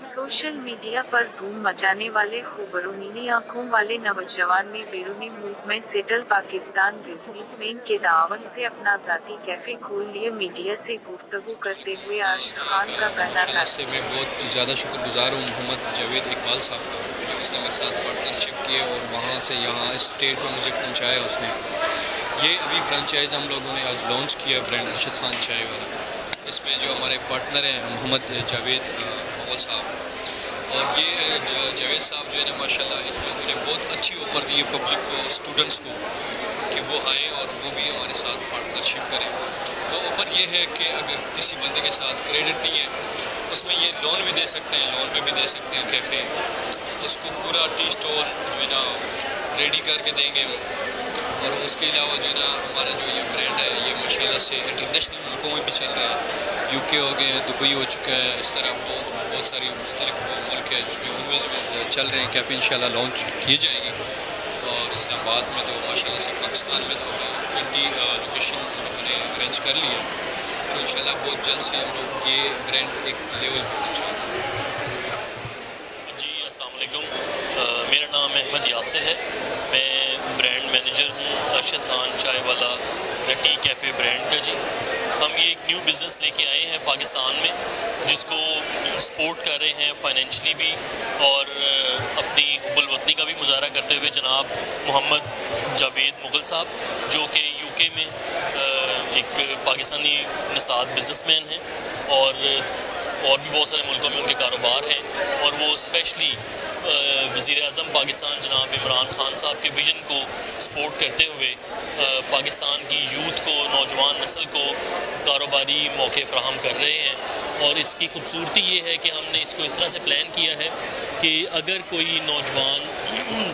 Social media पर धूम मचाने वाले खूबरों नीली आंखों वाले नौजवान ने बैरूनी मुल्क में सेटल पाकिस्तान बिजनेसमैन के ताआवुन से अपना जाती कैफे खोल लिए। मीडिया से गुफ्तगू करते हुए अरशद खान का कहना था, मैं बहुत ज़्यादा शुक्रगुजार हूँ मोहम्मद जावेद इकबाल साहब का, जो उसने मेरे साथ पार्टनरशिप की और वहाँ से यहाँ इस स्टेट में मुझे पहुँचाया उसने। ये अभी फ्रेंचाइज हम लोगों ने आज लॉन्च किया, ब्रांड अरशद खान चाय वाला। इसमें जो हमारे पार्टनर हैं मोहम्मद जावेद मुगल साहब, और ये जावेद साहब जो है ना माशाल्लाह इन लोगों ने बहुत अच्छी ऑफर दी है पब्लिक को, स्टूडेंट्स को, कि वो आएँ और वो भी हमारे साथ पार्टनरशिप करें। तो ऑफर ये है कि अगर किसी बंदे के साथ क्रेडिट नहीं है उसमें ये लोन भी दे सकते हैं, लोन पे भी दे सकते हैं कैफ़े। उसको पूरा टी स्टॉल जो है ना रेडी करके देंगे हम। और उसके अलावा जो है ना हमारा जो ये ब्रांड है ये माशाल्लाह से इंटरनेशनल मुल्कों में भी चल रहा है। यूके हो गए, दुबई हो चुका है, इस तरह बहुत सारी मुख्तलिफ मुल्क है जिसमें उनमें चल रहे हैं कैफ़े, इंशाल्लाह लॉन्च की जाएगी। और इस्लामाबाद में तो माशाल्लाह से, पाकिस्तान में तो अभी 20 लोकेशन हम लोगों ने अरेंज कर लिया। तो इंशाल्लाह बहुत जल्द से हम लोग ये ब्रांड एक लेवल पर पहुँचाएंगे। जी अस्सलाम वालेकुम, मेरा नाम अहमद यासिर है। मैं ब्रांड मैनेजर हूँ अरशद खान चाय वाला द टी कैफ़े ब्रांड का। जी हम ये एक न्यू बिज़नेस लेके आए हैं पाकिस्तान में, जिसको सपोर्ट कर रहे हैं फाइनेंशली भी और अपनी हुब्बुल वतनी का भी मुजाहरा करते हुए जनाब मोहम्मद जावेद मुगल साहब, जो कि यूके में एक पाकिस्तानी नसाद बिजनेसमैन हैं और भी बहुत सारे मुल्कों में उनके कारोबार हैं। और वो स्पेशली वज़ीर-ए-आज़म पाकिस्तान जनाब इमरान खान साहब के विज़न को सपोर्ट करते हुए पाकिस्तान की यूथ को, नौजवान नस्ल को कारोबारी मौके फ़राहम कर रहे हैं। और इसकी खूबसूरती ये है कि हमने इसको इस तरह से प्लान किया है कि अगर कोई नौजवान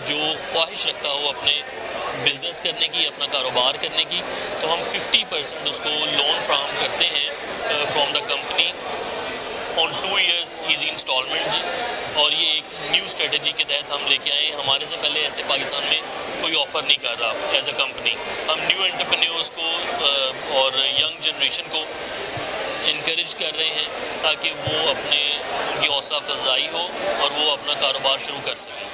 जो ख्वाहिश रखता हो अपने बिज़नेस करने की, अपना कारोबार करने की, तो हम 50% उसको लोन फ्राहम करते हैं from the company on 2 years easy installment. जी और ये एक न्यू स्ट्रेटजी के तहत हम लेके आए हैं। हमारे से पहले ऐसे पाकिस्तान में कोई ऑफ़र नहीं कर रहा एज अ कंपनी। हम न्यू एंटरप्रेन्योर्स को और यंग जनरेशन को इनकरेज कर रहे हैं ताकि वो उनकी हौसला अफजाई हो और वो अपना कारोबार शुरू कर सकें।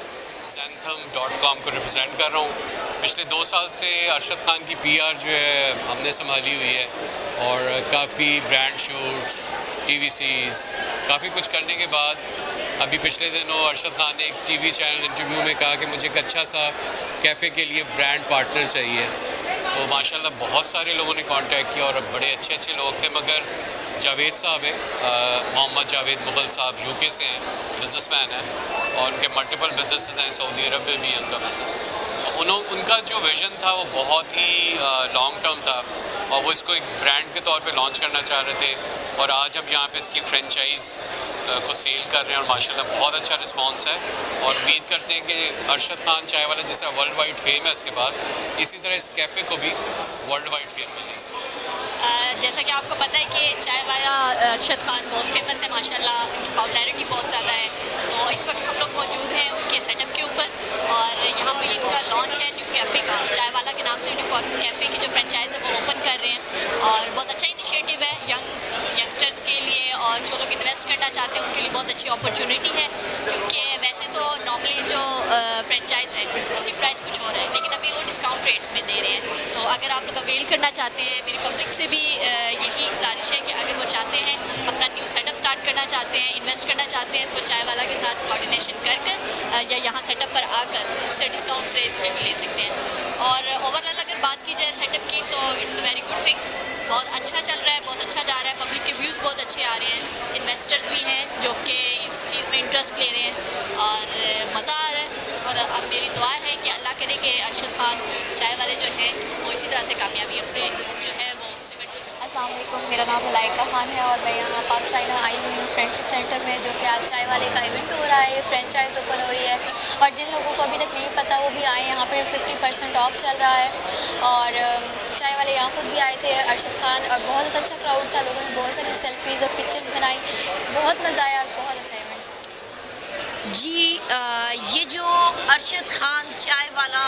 Zentham.com को रिप्रेजेंट कर रहा हूँ। पिछले 2 साल से अरशद खान की PR जो है हमने संभाली हुई है, और काफ़ी ब्रांड शूट्स, TVCs, काफ़ी कुछ करने के बाद अभी पिछले दिनों अरशद खान ने एक TV चैनल इंटरव्यू में कहा कि मुझे एक अच्छा सा कैफ़े के लिए ब्रांड पार्टनर चाहिए। तो माशाल्लाह बहुत सारे लोगों ने कांटेक्ट किया और बड़े अच्छे लोग थे, मगर जावेद साहब हैं, मोहम्मद जावेद मुगल साहब यूके से हैं, बिजनेसमैन हैं और उनके मल्टीपल बिजनेसेस हैं, सऊदी अरब में भी है उनका बिज़नेस। तो उनका जो विज़न था वो बहुत ही लॉन्ग टर्म था और वो इसको एक ब्रांड के तौर पे लॉन्च करना चाह रहे थे। और आज हम यहाँ पे इसकी फ्रेंचाइज़ को सेल कर रहे हैं और माशाल्लाह बहुत अच्छा रिस्पांस है। और उम्मीद करते हैं कि अरशद खान चाय वाला जैसा वर्ल्ड वाइड फेम है इसके पास, इसी तरह इस कैफ़े को भी वर्ल्ड वाइड फेम मिलेगा। जैसा कि आपको पता है कि चाय वाला अरशद खान बहुत फेमस है माशाल्लाह, उनकी पॉपुलैरिटी बहुत ज़्यादा है। तो इस वक्त हम लोग मौजूद हैं उनके सेटअप के ऊपर और यहाँ पे इनका लॉन्च है न्यू कैफ़े का। चाय वाला के नाम से न्यू कैफ़े की जो फ्रेंचाइज़ है वो ओपन कर रहे हैं और बहुत अच्छा इनिशिएटिव है यंगस्टर्स के लिए, और जो लोग इन्वेस्ट करना चाहते हैं उनके लिए बहुत अच्छी अपॉर्चुनिटी है। क्योंकि वैसे तो नॉर्मली जो फ्रेंचाइज़ है उसकी प्राइस कुछ और है, लेकिन अभी वो डिस्काउंट रेट्स में दे रहे हैं। तो अगर आप लोग अवेल करना चाहते हैं, मेरी पब्लिक से भी यही गुजारिश है कि अगर वो चाहते हैं अपना न्यू सेटअप स्टार्ट करना चाहते हैं, इन्वेस्ट करना चाहते हैं, तो चाय वाला के साथ कोऑर्डिनेशन कर या यहाँ सेटअप पर आकर उससे डिस्काउंट रेट में भी ले सकते हैं। और ओवरऑल अगर बात की जाए सेटअप की तो it's a very good thing, बहुत अच्छा चल रहा है, बहुत अच्छा जा रहा है, पब्लिक के व्यूज़ बहुत अच्छे आ रहे हैं, इन्वेस्टर्स भी हैं जो कि इस चीज़ में इंटरेस्ट ले रहे हैं और मज़ा आ रहा है। और अब मेरी दुआ है कि अल्लाह करे कि अरशद खान चाय वाले जो हैं वो इसी तरह से कामयाबी अपने जो है वो उसे बैठे। अस्सलाम वालेकुम, मेरा नाम मलाइका खान है और मैं यहाँ पाक चाइना आई हुई हूँ फ्रेंडशिप सेंटर में, जो कि आज चाय वाले का इवेंट हो रहा है, फ्रेंचाइज ओपन हो रही है। और जिन लोगों को अभी तक नहीं पता वो भी आए, यहाँ पर 50% ऑफ चल रहा है। और चाय वाले यहाँ खुद भी आए थे अरशद खान, और बहुत अच्छा क्राउड था, लोगों ने बहुत सारी सेल्फीज़ और पिक्चर्स बनाई, बहुत मज़ा आया और बहुत अच्छा इवेंट। जी ये जो अरशद खान चाय वाला,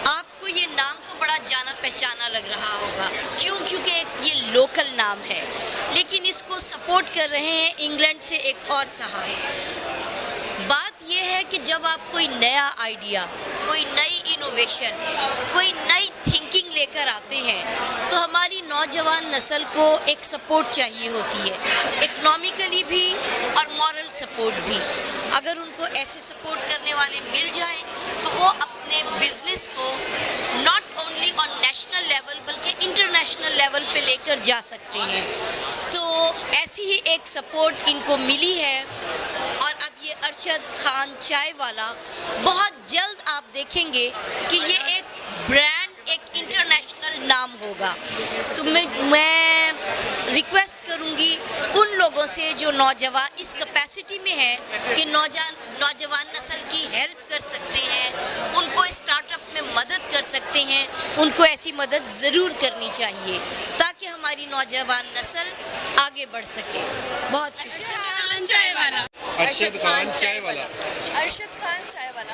आपको ये नाम तो बड़ा जाना पहचाना लग रहा होगा, क्यों? क्योंकि ये लोकल नाम है। लेकिन इसको सपोर्ट कर रहे हैं इंग्लैंड से एक और साहब। बात यह है कि जब आप कोई नया आइडिया, कोई नई इनोवेशन, कोई नई थिंकिंग लेकर आते हैं तो हमारी नौजवान नस्ल को एक सपोर्ट चाहिए होती है, इकोनॉमिकली भी और मॉरल सपोर्ट भी। अगर उनको ऐसे सपोर्ट करने वाले मिल जाएं तो वो अपने बिजनेस को not only on national level बल्कि इंटरनेशनल लेवल पे लेकर जा सकते हैं। तो ऐसी ही एक सपोर्ट इनको मिली है और अब ये अरशद खान चाय वाला बहुत जल्द आप देखेंगे कि ये एक ब्रांड, एक इंटरनेशनल नाम होगा। तो मैं रिक्वेस्ट करूंगी उन लोगों से जो नौजवान इस कैपेसिटी में है कि नौजवान नस्ल की हेल्प कर सकते हैं, उनको स्टार्टअप में मदद कर सकते हैं, उनको ऐसी मदद ज़रूर करनी चाहिए ताकि हमारी नौजवान नस्ल आगे बढ़ सके। बहुत शुक्रिया। चाय वाला अरशद खान चाय वाला। अरशद खान चाय वाला।